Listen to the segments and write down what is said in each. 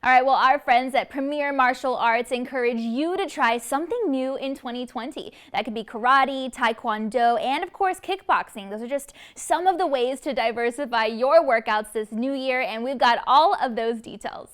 All right, well, our friends at Premier Martial Arts encourage you to try something new in 2020. That could be karate, taekwondo, and of course, kickboxing. Those are just some of the ways to diversify your workouts this new year, and we've got all of those details.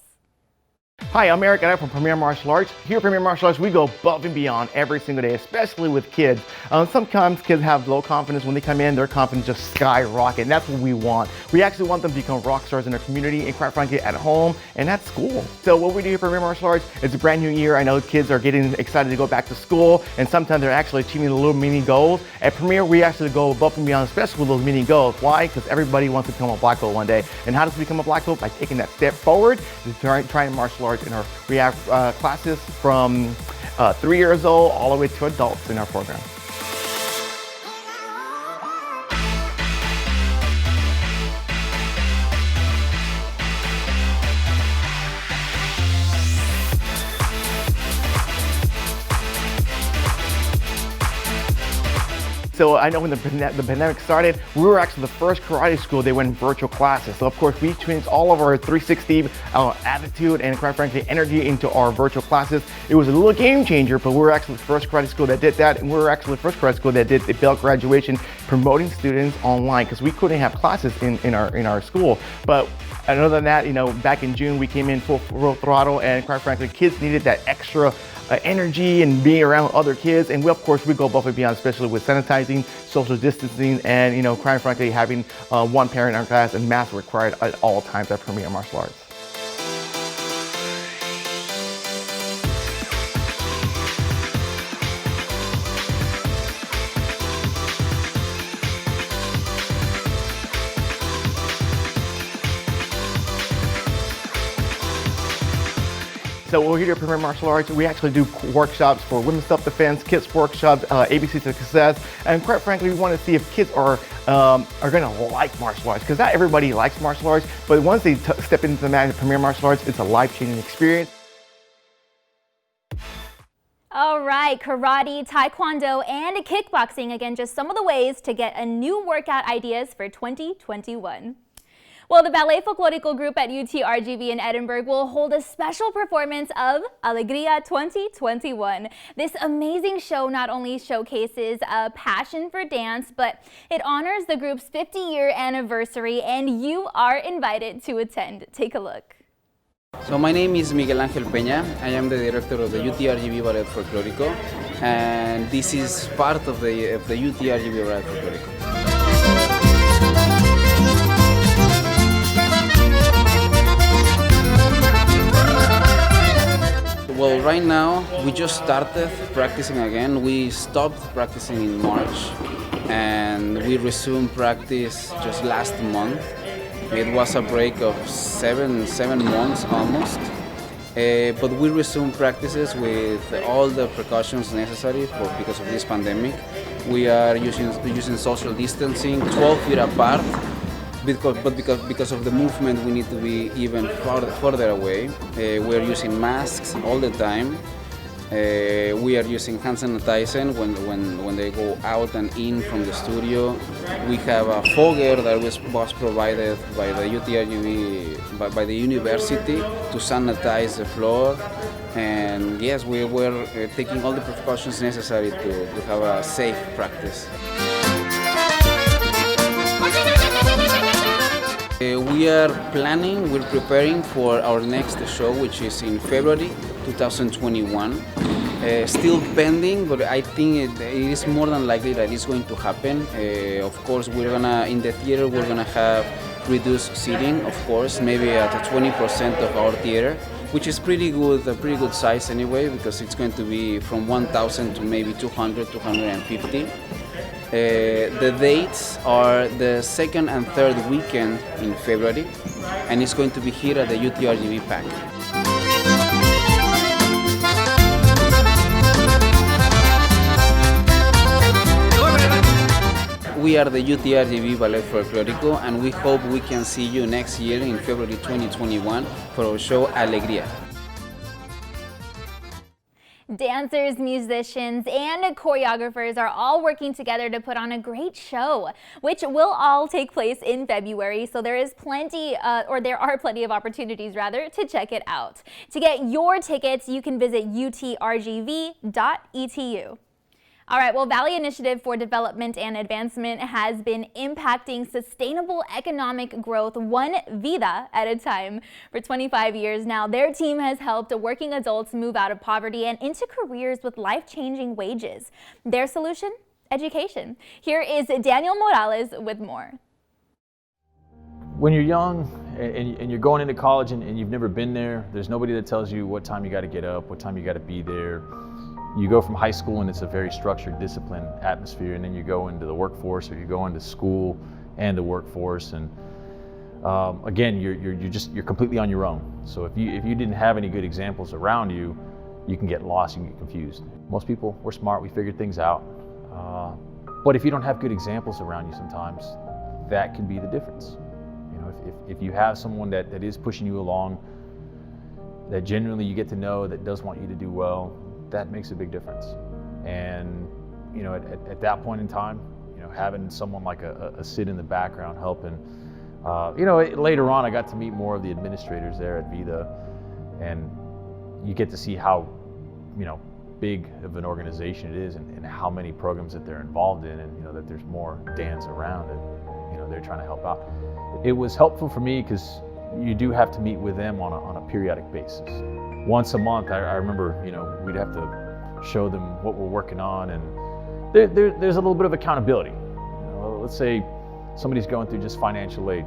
Hi, I'm Eric and I'm from Premier Martial Arts. Here at Premier Martial Arts, we go above and beyond every single day, especially with kids. Sometimes kids have low confidence. When they come in, their confidence just skyrocket, and that's what we want. We actually want them to become rock stars in their community and, quite frankly, at home and at school. So what we do here at Premier Martial Arts, it's a brand new year. I know kids are getting excited to go back to school, and sometimes they're actually achieving little mini goals. At Premier, we actually go above and beyond, especially with those mini goals. Why? Because everybody wants to become a black belt one day. And how does we become a black belt? By taking that step forward, trying martial arts. We have classes from 3 years old all the way to adults in our program. So I know when the pandemic started, we were actually the first karate school they went virtual classes. So of course we changed all of our 360 attitude and, quite frankly, energy into our virtual classes. It was a little game changer, but we were actually the first karate school that did that, and we were actually the first karate school that did the belt graduation, promoting students online, because we couldn't have classes in our school. But other than that, back in June we came in full throttle, and quite frankly, kids needed that extra energy and being around other kids, and we go above and beyond, especially with sanitizing, social distancing, and quite frankly, having one parent in our class and masks required at all times at Premier Martial Arts. So we're here at Premier Martial Arts. We actually do workshops for women's self-defense, kids workshops, ABCs of success, and quite frankly, we want to see if kids are going to like martial arts, because not everybody likes martial arts, but once they step into the mat at Premier Martial Arts, it's a life-changing experience. All right, karate, taekwondo, and kickboxing. Again, just some of the ways to get a new workout ideas for 2021. Well, the Ballet Folklorico Group at UTRGV in Edinburgh will hold a special performance of Alegría 2021. This amazing show not only showcases a passion for dance, but it honors the group's 50-year anniversary, and you are invited to attend. Take a look. So my name is Miguel Ángel Peña. I am the director of the UTRGV Ballet Folklorico, and this is part of the UTRGV Ballet Folklorico. Well, right now we just started practicing again. We stopped practicing in March and we resumed practice just last month. It was a break of seven months almost. But we resumed practices with all the precautions necessary because of this pandemic. We are using social distancing, 12 feet apart. Because of the movement, we need to be even further away. We are using masks all the time. We are using hand sanitizer when they go out and in from the studio. We have a fogger that was provided by the UTRGV, by the university, to sanitize the floor. And yes, we were taking all the precautions necessary to have a safe practice. We're preparing for our next show, which is in February 2021. Still pending, but I think it is more than likely that it's going to happen. Of course, in the theater, we're gonna have reduced seating, of course, maybe at 20% of our theater, which is pretty good, a pretty good size anyway, because it's going to be from 1,000 to maybe 200, 250. The dates are the second and third weekend in February, and it's going to be here at the UTRGV PAC. We are the UTRGV Ballet Folklorico, and we hope we can see you next year in February 2021 for our show Alegría. Dancers, musicians, and choreographers are all working together to put on a great show, which will all take place in February. So there are plenty of opportunities to check it out. To get your tickets, you can visit utrgv.etu. All right, well, Valley Initiative for Development and Advancement has been impacting sustainable economic growth one vida at a time. For 25 years now, their team has helped working adults move out of poverty and into careers with life-changing wages. Their solution? Education. Here is Danielle Morales with more. When you're young and you're going into college and you've never been there, there's nobody that tells you what time you got to get up, what time you got to be there. You go from high school and it's a very structured, disciplined atmosphere, and then you go into the workforce, or you go into school and the workforce, and again, you're completely on your own. So if you didn't have any good examples around you, you can get lost, you can get confused. Most people, we're smart, we figured things out, but if you don't have good examples around you, sometimes that can be the difference. You know, if you have someone that is pushing you along, that genuinely you get to know, that does want you to do well, that makes a big difference. And you know, at that point in time, you know, having someone like a Sid in the background helping, you know, later on I got to meet more of the administrators there at Vida, and you get to see how, you know, big of an organization it is, and how many programs that they're involved in, and you know, that there's more Dans around, and you know, they're trying to help out. It was helpful for me because you do have to meet with them on a periodic basis. Once a month, I remember, you know, we'd have to show them what we're working on, and there's a little bit of accountability. You know, let's say somebody's going through just financial aid.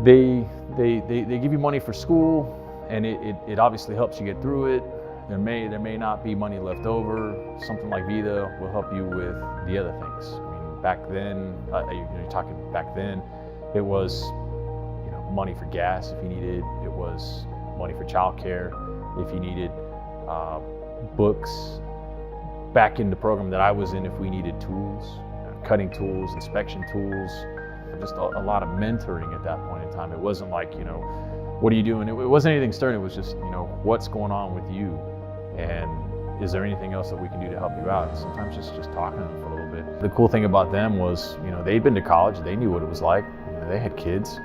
They give you money for school, and it obviously helps you get through it. There may not be money left over. Something like Vida will help you with the other things. I mean, back then, you're talking back then, it was, you know, money for gas if you needed. It was money for childcare if you needed, books. Back in the program that I was in, if we needed tools, cutting tools, inspection tools, just a lot of mentoring at that point in time. It wasn't like, you know, what are you doing? It wasn't anything stern. It was just, you know, what's going on with you, and is there anything else that we can do to help you out? And sometimes just talking to them for a little bit. The cool thing about them was, you know, they'd been to college, they knew what it was like. You know, they had kids,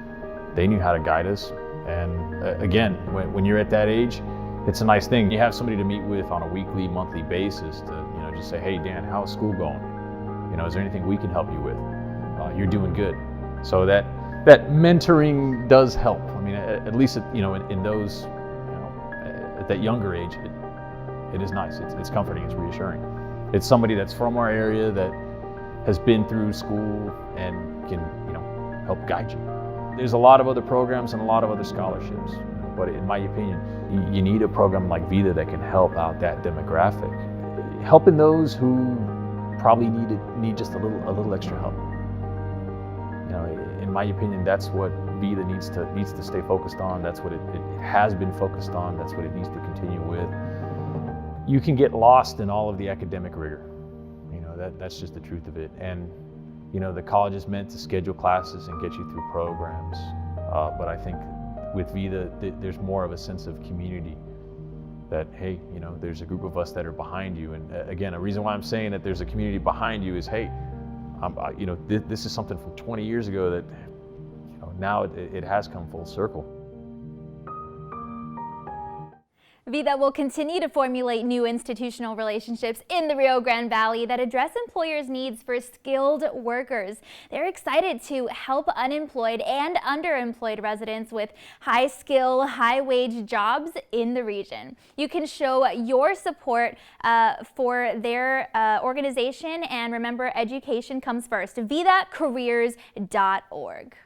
they knew how to guide us. And again, when you're at that age, it's a nice thing. You have somebody to meet with on a weekly, monthly basis to, you know, just say, hey, Dan, how's school going? You know, is there anything we can help you with? You're doing good. So that mentoring does help. I mean, at least, you know, in those, you know, at that younger age, it is nice. It's comforting. It's reassuring. It's somebody that's from our area that has been through school and can, you know, help guide you. There's a lot of other programs and a lot of other scholarships, but in my opinion, you need a program like Vida that can help out that demographic, helping those who probably need just a little extra help. You know, in my opinion, that's what Vida needs to stay focused on. That's what it has been focused on. That's what it needs to continue with. You can get lost in all of the academic rigor. You know, that's just the truth of it. And you know, the college is meant to schedule classes and get you through programs, but I think with Vida, there's more of a sense of community. That, hey, you know, there's a group of us that are behind you, and again, a reason why I'm saying that there's a community behind you is, hey, you know, this is something from 20 years ago that, you know, now it has come full circle. Vida will continue to formulate new institutional relationships in the Rio Grande Valley that address employers' needs for skilled workers. They're excited to help unemployed and underemployed residents with high-skill, high-wage jobs in the region. You can show your support for their organization, and remember, education comes first. VidaCareers.org.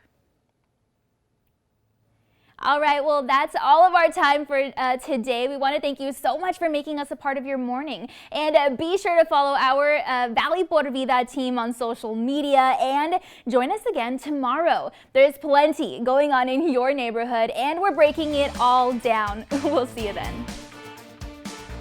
All right, well, that's all of our time for today. We want to thank you so much for making us a part of your morning. And be sure to follow our Valley Por Vida team on social media and join us again tomorrow. There's plenty going on in your neighborhood, and we're breaking it all down. We'll see you then.